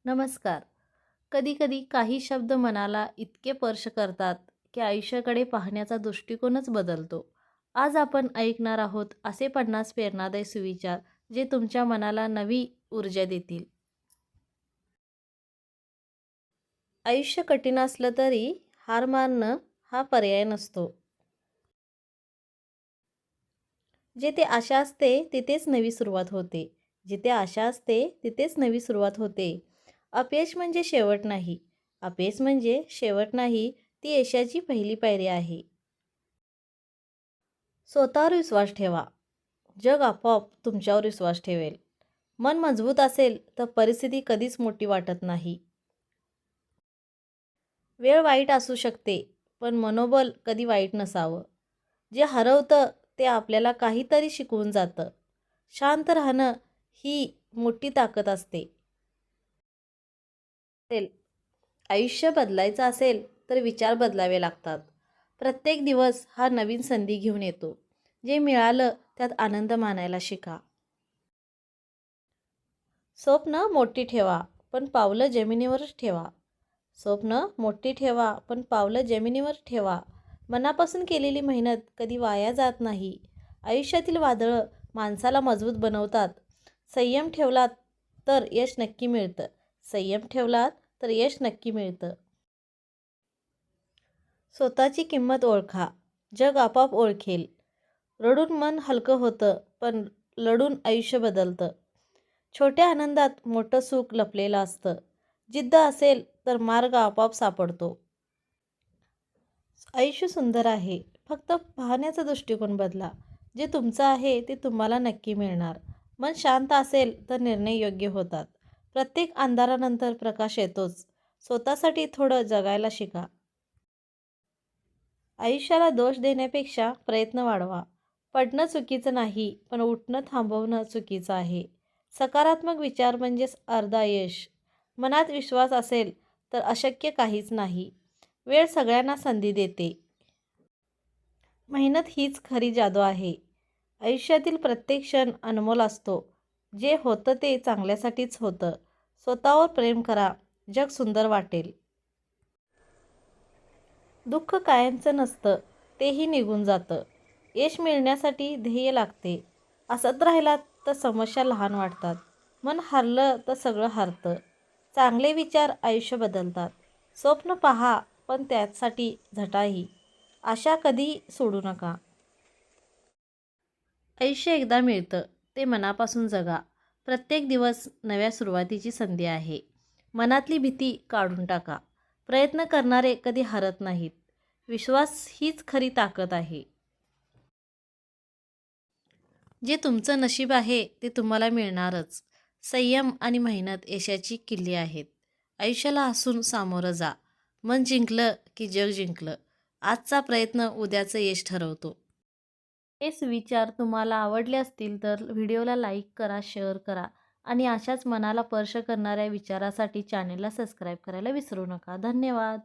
नमस्कार. कधी-कधी काही शब्द मनाला इतके स्पर्श करतात, की आयुष्याकडे पाहण्याचा दृष्टिकोनच बदलतो. आज आपण ऐकणार आहोत असे 50 प्रेरणादायी सुविचार, जे तुमच्या मनाला नवी ऊर्जा देतील. आयुष्य कठीण असलं तरी हार मानणं हा पर्याय नसतो. जिथे आशा असते, तिथेच नवी सुरुवात होते. जिथे आशा असते, तिथेच नवी सुरुवात होते. अपयश म्हणजे शेवट नाही. अपयश म्हणजे शेवट नाही, ती यशाची पहिली पायरी आहे. स्वतःवर विश्वास ठेवा. जग आपोआप तुमच्यावर विश्वास ठेवेल. मन मजबूत असेल तर परिस्थिती कधीच मोठी वाटत नाही. वेळ वाईट असू शकते, पण मनोबल कधी वाईट नसावं. जे हरवतं ते आपल्याला काहीतरी शिकवून जातं. शांत राहणं ही मोठी ताकद असते. असेल आयुष्य बदलायचं असेल तर विचार बदलावे लागतात. प्रत्येक दिवस हा नवीन संधी घेऊन येतो. जे मिळालं त्यात आनंद मानायला शिका. स्वप्न मोठी ठेवा, पण पावलं जमिनीवरच ठेवा. स्वप्न मोठी ठेवा, पण पावलं जमिनीवर ठेवा. मनापासून केलेली मेहनत कधी वाया जात नाही. आयुष्यातील वादळं माणसाला मजबूत बनवतात. संयम ठेवलात तर यश नक्की मिळतं. संयम ठेवलात तर यश नक्की मिळतं. स्वतःची किंमत ओळखा. जग आपोआप ओळखेल. रडून मन हलकं होतं, पण लढून आयुष्य बदलतं. छोट्या आनंदात मोठं सुख लपलेलं असतं. जिद्द असेल तर मार्ग आपोआप सापडतो. आयुष्य सुंदर आहे. फक्त पाहण्याचा दृष्टिकोन बदला. जे तुमचं आहे ते तुम्हाला नक्की मिळणार. मन शांत असेल तर निर्णय योग्य होतात. प्रत्येक अंधारानंतर प्रकाश येतोच. स्वतःसाठी थोडं जगायला शिका. आयुष्याला दोष देण्यापेक्षा प्रयत्न वाढवा. पडणं चुकीचं नाही, पण उठणं थांबवणं चुकीचं आहे. सकारात्मक विचार म्हणजेच अर्धा यश. मनात विश्वास असेल तर अशक्य काहीच नाही. वेळ सगळ्यांना संधी देते. मेहनत हीच खरी जादू आहे. आयुष्यातील प्रत्येक क्षण अनमोल असतो. जे होतं ते चांगल्यासाठीच होतं. स्वतःवर प्रेम करा. जग सुंदर वाटेल. दुःख कायमचं नसतं, तेही निघून जातं. यश मिळण्यासाठी ध्येय लागते. असत राहिलात तर समस्या लहान वाटतात. मन हरलं तर सगळं हरतं. चांगले विचार आयुष्य बदलतात. स्वप्न पहा, पण त्यासाठी झटाही. आशा कधी सोडू नका. आयुष्य एकदा मिळतं, ते मनापासून जगा. प्रत्येक दिवस नव्या सुरुवातीची संधी आहे. मनातली भीती काढून टाका. प्रयत्न करणारे कधी हरत नाहीत. विश्वास हीच खरी ताकद आहे. जे तुमचं नशीब आहे ते तुम्हाला मिळणारच. संयम आणि मेहनत यशाची किल्ली आहेत. आयुष्याला हसून सामोरं जा. मन जिंकलं की जग जिंकलं. आजचा प्रयत्न उद्याचं यश ठरवतो. हे सुविचार तुम्हाला आवडले असतील तर व्हिडिओला लाईक करा, शेअर करा आणि अशाच मनाला स्पर्श करणाऱ्या विचारासाठी चॅनेलला सबस्क्राईब करायला विसरू नका. धन्यवाद.